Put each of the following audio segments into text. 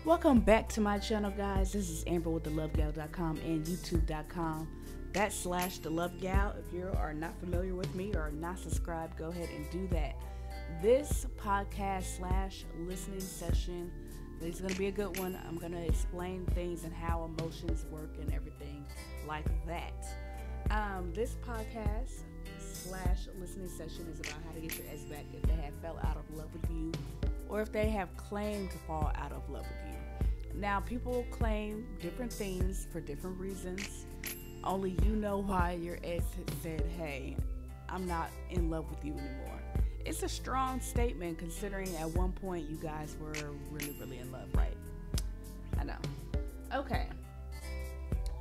Welcome back to my channel, guys. This is Amber with thelovegal.com and youtube.com/thelovegal. If you are not familiar with me or not subscribed, go ahead and do that. This podcast / listening session is going to be a good one. I'm going to explain things and how emotions work and everything like that. This podcast / listening session is about how to get your ex back if they have fell out of love with you or if they have claimed to fall out of love with you. Now, people claim different things for different reasons. Only you know why your ex said, hey, I'm not in love with you anymore. It's a strong statement considering at one point you guys were really in love, right? I know. Okay.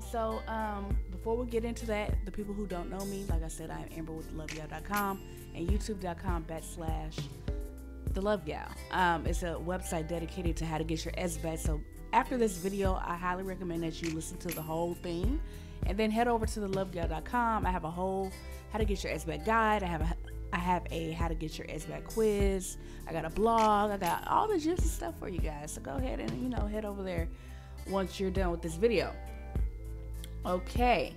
So, before we get into that, the people who don't know me, like I said, I am Amber with thelovegal.com and youtube.com/thelovegal. It's a website dedicated to how to get your ex back. So after this video, I highly recommend that you listen to the whole thing and then head over to thelovegal.com. I have a whole how to get your ex back guide. I have a how to get your ex back quiz. I got a blog. I got all the juicy stuff for you guys. So go ahead and head over there once you're done with this video. Okay.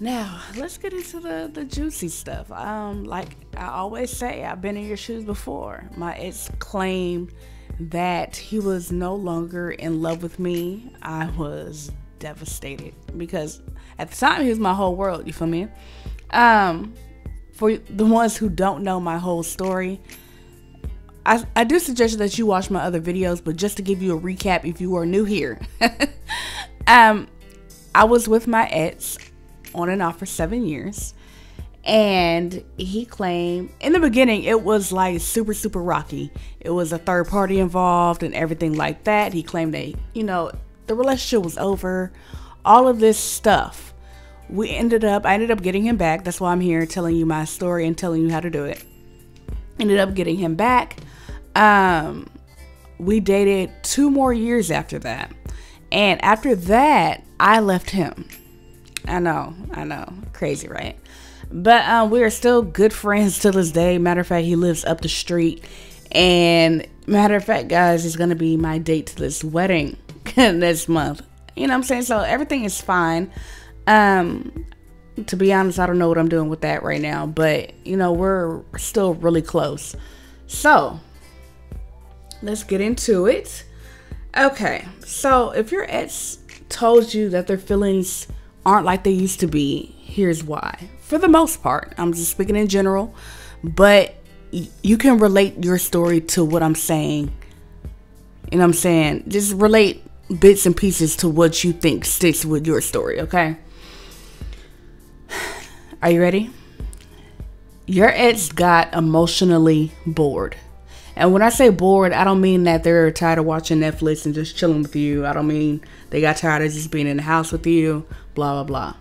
Now, let's get into the juicy stuff. Like I always say, I've been in your shoes before. My ex claimed that he was no longer in love with me. I was devastated because at the time he was my whole world, you feel me? For the ones who don't know my whole story, I do suggest that you watch my other videos, but just to give you a recap if you are new here. I was with my ex on and off for 7 years, and he claimed in the beginning it was like super rocky. It was a third party involved and everything like that. He claimed that the relationship was over, all of this stuff. I ended up getting him back. That's why I'm here telling you my story and telling you how to do it. Ended up getting him back. We dated 2 more years after that, and after that I left him. I know, crazy, right? But we are still good friends to this day. Matter of fact, he lives up the street, and matter of fact, guys, he's gonna be my date to this wedding this month. You know what I'm saying? So everything is fine. To be honest, I don't know what I'm doing with that right now, but we're still really close. So let's get into it. Okay, so if your ex told you that their feelings aren't like they used to be, here's why. For the most part, I'm just speaking in general, but you can relate your story to what I'm saying. You know what I'm saying? Just relate bits and pieces to what you think sticks with your story, okay? Are you ready? Your ex got emotionally bored. And when I say bored, I don't mean that they're tired of watching Netflix and just chilling with you. I don't mean they got tired of just being in the house with you, blah, blah, blah.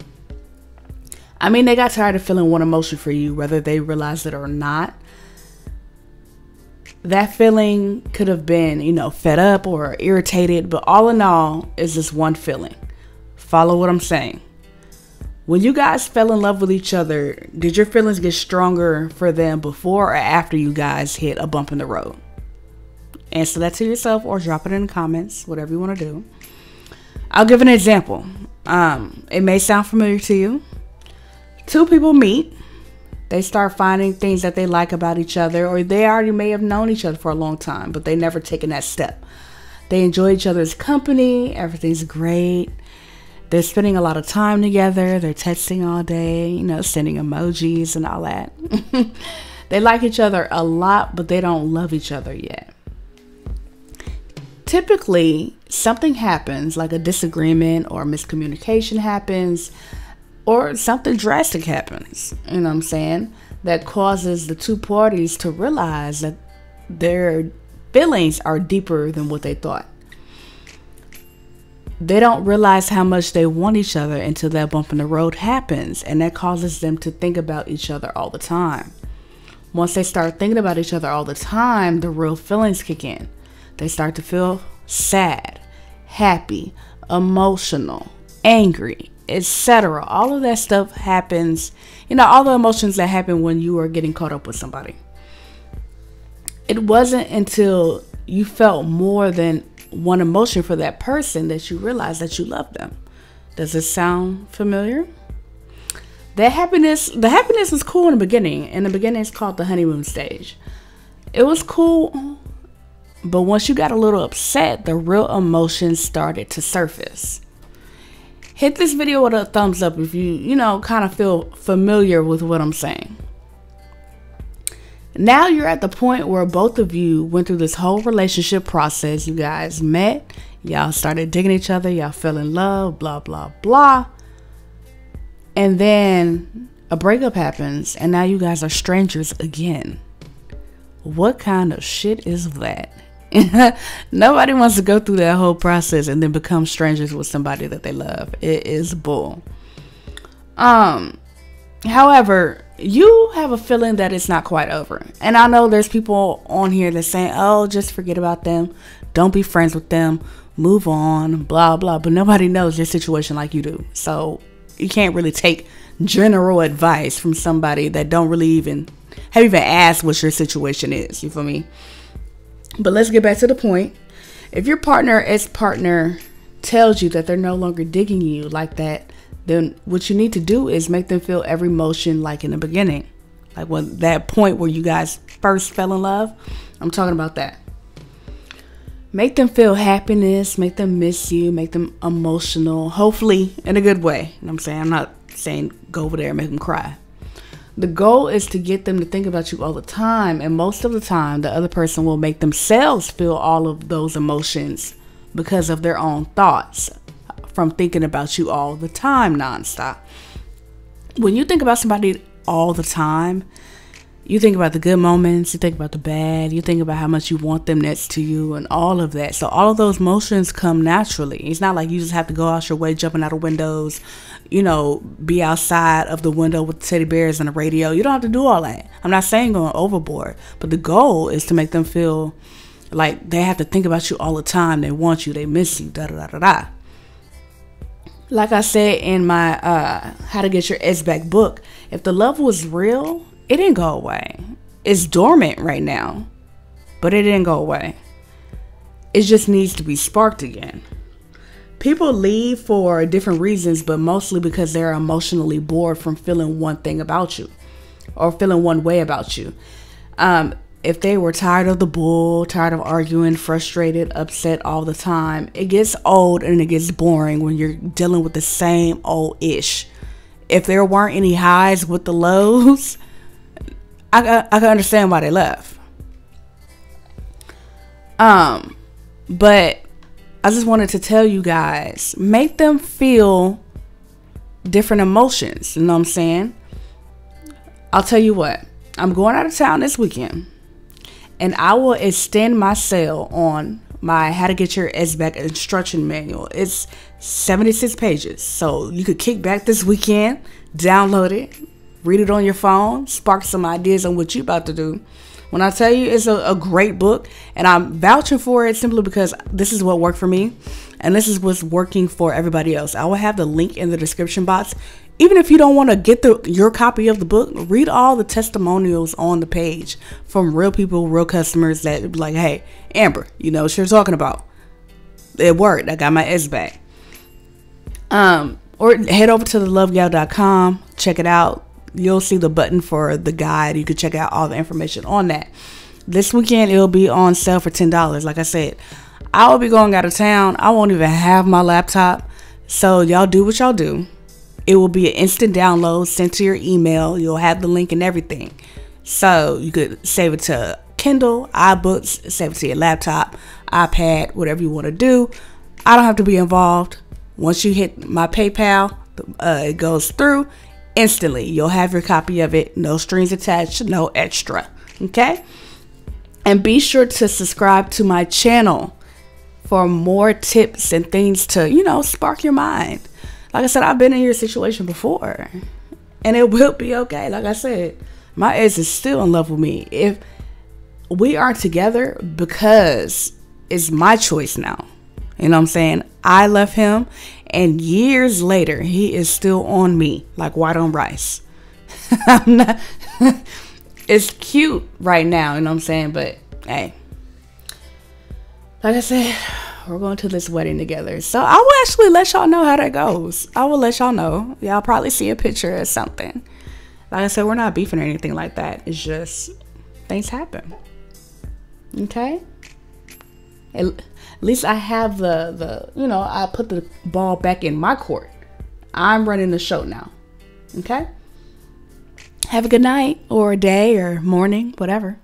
I mean, they got tired of feeling one emotion for you, whether they realize it or not. That feeling could have been, fed up or irritated, but all in all, it's just one feeling. Follow what I'm saying. When you guys fell in love with each other, did your feelings get stronger for them before or after you guys hit a bump in the road? Answer that to yourself or drop it in the comments, whatever you want to do. I'll give an example. It may sound familiar to you. 2 people meet. They start finding things that they like about each other, or they already may have known each other for a long time, but they never taken that step. They enjoy each other's company. Everything's great. They're spending a lot of time together. They're texting all day, sending emojis and all that. They like each other a lot, but they don't love each other yet. Typically, something happens, like a disagreement or miscommunication happens, or something drastic happens, you know what I'm saying, that causes the 2 parties to realize that their feelings are deeper than what they thought. They don't realize how much they want each other until that bump in the road happens, and that causes them to think about each other all the time. Once they start thinking about each other all the time, the real feelings kick in. They start to feel sad, happy, emotional, angry, etc. All of that stuff happens, all the emotions that happen when you are getting caught up with somebody. It wasn't until you felt more than one emotion for that person that you realize that you love them. Does it sound familiar? The happiness was cool in the beginning. In the beginning, it's called the honeymoon stage. It was cool, but once you got a little upset, the real emotions started to surface. Hit this video with a thumbs up if you kind of feel familiar with what I'm saying. Now you're at the point where both of you went through this whole relationship process. You guys met, y'all started digging each other, y'all fell in love, blah, blah, blah. And then a breakup happens, and now you guys are strangers again. What kind of shit is that? Nobody wants to go through that whole process and then become strangers with somebody that they love. It is bull. However, you have a feeling that it's not quite over. And I know there's people on here that's saying, oh, just forget about them. Don't be friends with them. Move on, blah, blah. But nobody knows your situation like you do. So you can't really take general advice from somebody that don't really even asked what your situation is. You feel me? But let's get back to the point. If your partner tells you that they're no longer digging you like that, then what you need to do is make them feel every emotion like in the beginning. Like when that point where you guys first fell in love. I'm talking about that. Make them feel happiness, make them miss you, make them emotional, hopefully in a good way. You know what I'm saying? I'm not saying go over there and make them cry. The goal is to get them to think about you all the time, and most of the time the other person will make themselves feel all of those emotions because of their own thoughts from thinking about you all the time nonstop. When you think about somebody all the time, you think about the good moments, you think about the bad, you think about how much you want them next to you and all of that. So all of those emotions come naturally. It's not like you just have to go out your way, jumping out of windows, be outside of the window with the teddy bears and the radio. You don't have to do all that. I'm not saying going overboard, but the goal is to make them feel like they have to think about you all the time. They want you, they miss you, da da da da da. Like I said in my How to Get Your Ex Back book, if the love was real, it didn't go away. It's dormant right now, but it didn't go away. It just needs to be sparked again. People leave for different reasons, but mostly because they're emotionally bored from feeling one thing about you or feeling one way about you. If they were tired of the bull, tired of arguing, frustrated, upset all the time, it gets old and it gets boring when you're dealing with the same old ish. If there weren't any highs with the lows, I can understand why they left. But I just wanted to tell you guys, make them feel different emotions. You know what I'm saying? I'll tell you what, I'm going out of town this weekend, and I will extend my sale on my How to Get Your Ex Back instruction manual. It's 76 pages. So you could kick back this weekend, download it, read it on your phone, spark some ideas on what you're about to do. When I tell you it's a great book, and I'm vouching for it simply because this is what worked for me, and this is what's working for everybody else. I will have the link in the description box. Even if you don't want to get your copy of the book, read all the testimonials on the page from real people, real customers that be like, hey, Amber, you know what you're talking about. It worked. I got my ex back. Or head over to thelovegal.com. Check it out. You'll see the button for the guide. You can check out all the information on that. This weekend, it'll be on sale for $10. Like I said, I will be going out of town. I won't even have my laptop. So y'all do what y'all do. It will be an instant download sent to your email. You'll have the link and everything. So you could save it to Kindle, iBooks, save it to your laptop, iPad, whatever you want to do. I don't have to be involved. Once you hit my PayPal, it goes through. Instantly, you'll have your copy of it. No strings attached, no extra. Okay? And be sure to subscribe to my channel for more tips and things to, spark your mind. Like I said, I've been in your situation before, and it will be okay. Like I said, my ex is still in love with me. If we are together because it's my choice now. You know what I'm saying? I left him, and years later, he is still on me like white on rice. I'm not. It's cute right now, you know what I'm saying? But hey, like I said, we're going to this wedding together. So I will actually let y'all know how that goes. I will let y'all know. Y'all probably see a picture or something. Like I said, we're not beefing or anything like that. It's just things happen. Okay? At least I have I put the ball back in my court. I'm running the show now. Okay? Have a good night or a day or morning, whatever.